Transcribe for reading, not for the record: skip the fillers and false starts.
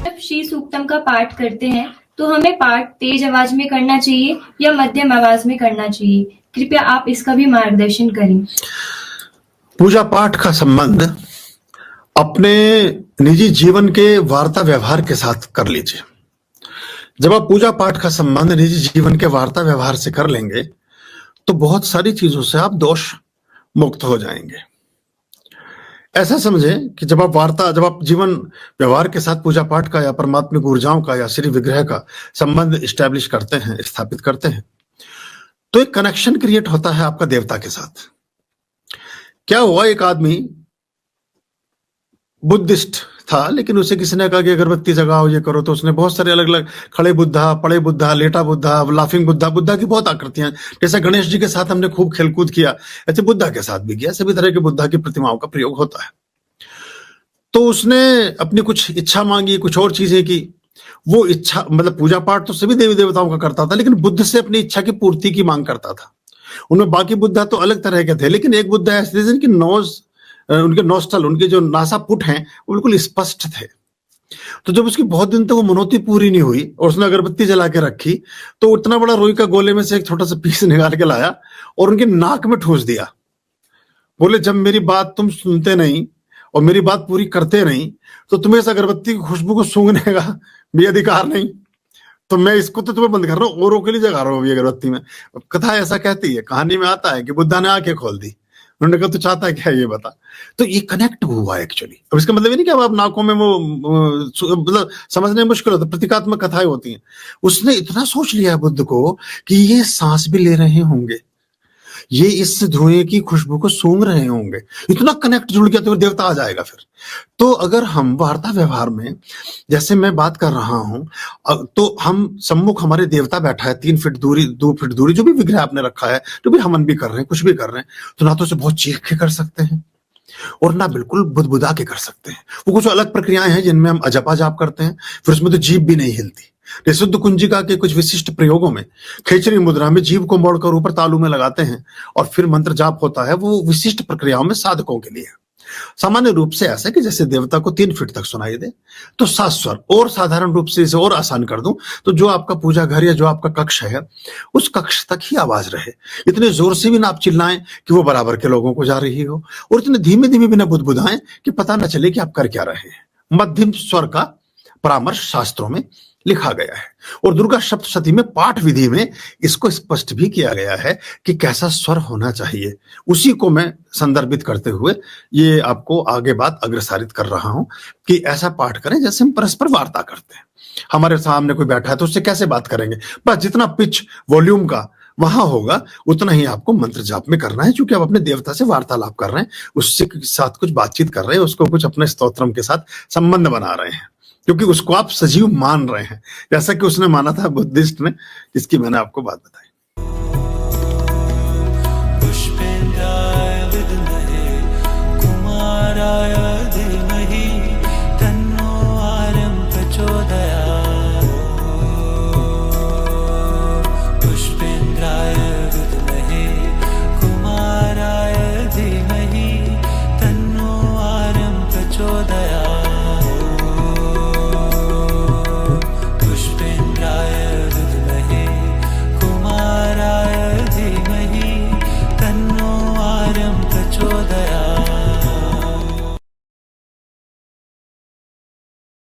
जब श्री सूक्तम का पाठ करते हैं तो हमें पाठ तेज आवाज में करना चाहिए या मध्यम आवाज में करना चाहिए? कृपया आप इसका भी मार्गदर्शन करें। पूजा पाठ का संबंध अपने निजी जीवन के वार्ता व्यवहार के साथ कर लीजिए। जब आप पूजा पाठ का संबंध निजी जीवन के वार्ता व्यवहार से कर लेंगे तो बहुत सारी चीजों से आप दोष मुक्त हो जाएंगे। ऐसा समझें कि जब आप जीवन व्यवहार के साथ पूजा पाठ का या परमात्मिक ऊर्जाओं का या श्री विग्रह का संबंध इस्टेब्लिश करते हैं, स्थापित करते हैं, तो एक कनेक्शन क्रिएट होता है आपका देवता के साथ। क्या हुआ, एक आदमी बुद्धिस्ट था, लेकिन उसे किसी ने कहा कि अगरबत्ती जगाओ, ये करो, तो उसने बहुत सारे अलग अलग खड़े बुद्धा, पड़े बुद्धा, लेटा बुद्धा, लाफिंग बुद्धा, बुद्धा की बहुत आकृतियां, जैसे गणेश जी के साथ हमने खूब खेलकूद किया, ऐसे बुद्धा के साथ भी किया। सभी तरह के बुद्धा की प्रतिमाओं का प्रयोग होता है। तो उसने अपनी कुछ इच्छा मांगी, कुछ और चीजें की। वो इच्छा मतलब पूजा पाठ तो सभी देवी देवताओं का करता था, लेकिन बुद्ध से अपनी इच्छा की पूर्ति की मांग करता था। उनमें बाकी बुद्धा तो अलग तरह के थे, लेकिन एक बुद्धा ऐसे थे जिनकी उनके नोस्टल, उनके जो नासापुट हैं, वो बिल्कुल स्पष्ट थे। तो जब उसकी बहुत दिन तक वो मनौती पूरी नहीं हुई और उसने अगरबत्ती जला के रखी, तो उतना बड़ा रुई का गोले में से एक छोटा सा पीस निकाल के लाया और उनके नाक में ठूस दिया। बोले, जब मेरी बात तुम सुनते नहीं और मेरी बात पूरी करते नहीं, तो तुम्हें इस अगरबत्ती की खुशबू को सूंघने का भी अधिकार नहीं। तो मैं इसको तो तुम्हें बंद कर रहा हूँ, औरों के लिए जगा रहा हूँ अभी अगरबत्ती में। कथा ऐसा कहती है, कहानी में आता है कि बुद्धा ने आंखें खोल दी। उन्होंने कहा, तू चाहता है क्या, ये बता। तो ये कनेक्ट हुआ एक्चुअली। अब इसका मतलब ये नहीं कि अब आप नाकों में वो मतलब समझने मुश्किल होता, प्रतीकात्मक कथाएं होती हैं। उसने इतना सोच लिया बुद्ध को कि ये सांस भी ले रहे होंगे, ये इस धुएं की खुशबू को सूंघ रहे होंगे। इतना कनेक्ट जुड़ गया तो देवता आ जाएगा फिर। तो अगर हम वार्ता व्यवहार में, जैसे मैं बात कर रहा हूं, तो हम सम्मुख हमारे देवता बैठा है, 3 फीट दूरी, 2 फीट दूरी, जो भी विग्रह आपने रखा है, जो भी हवन भी कर रहे हैं, कुछ भी कर रहे हैं, तो ना तो उसे बहुत चीख के कर सकते हैं और ना बिल्कुल बुदबुदा के कर सकते हैं। वो कुछ अलग प्रक्रियाएं हैं जिनमें हम अजपा जाप करते हैं, फिर उसमें तो जीभ भी नहीं हिलती। शुद्ध कुंजिका के कुछ विशिष्ट प्रयोगों में खेचरी मुद्रा में जीभ को मोड़कर ऊपर तालु में लगाते हैं और फिर मंत्र जाप होता है। वो विशिष्ट प्रक्रियाओं में साधकों के लिए। सामान्य रूप से ऐसा कि जैसे देवता को 3 फीट तक सुनाई दे, तो 7 स्वर। और साधारण रूप से इसे और आसान कर दूं तो जो आपका पूजा घर या जो आपका कक्ष है, उस कक्ष तक ही आवाज रहे। इतने जोर से भी ना आप चिल्लाएं कि वो बराबर के लोगों को जा रही हो, और इतने धीमे धीमे भी ना बुदबुदाएं कि पता ना चले कि आप कर क्या रहे हैं। मध्यम स्वर का परामर्श शास्त्रों में लिखा गया है और दुर्गा सप्तशती में पाठ विधि में इसको स्पष्ट भी किया गया है कि कैसा स्वर होना चाहिए। उसी को मैं संदर्भित करते हुए ये आपको आगे बात अग्रसारित कर रहा हूं कि ऐसा पाठ करें जैसे हम परस्पर वार्ता करते हैं। हमारे सामने कोई बैठा है तो उससे कैसे बात करेंगे, बस जितना पिच वॉल्यूम का वहां होगा उतना ही आपको मंत्र जाप में करना है। क्योंकि आप अपने देवता से वार्तालाप कर रहे हैं, उससे साथ कुछ बातचीत कर रहे हैं, उसको कुछ अपने स्तोत्रम के साथ संबंध बना रहे हैं, क्योंकि उसको आप सजीव मान रहे हैं, जैसा कि उसने माना था बुद्धिस्ट ने, जिसकी मैंने आपको बात बताई। पुष्पेंद्राय विद्महे कुमाराय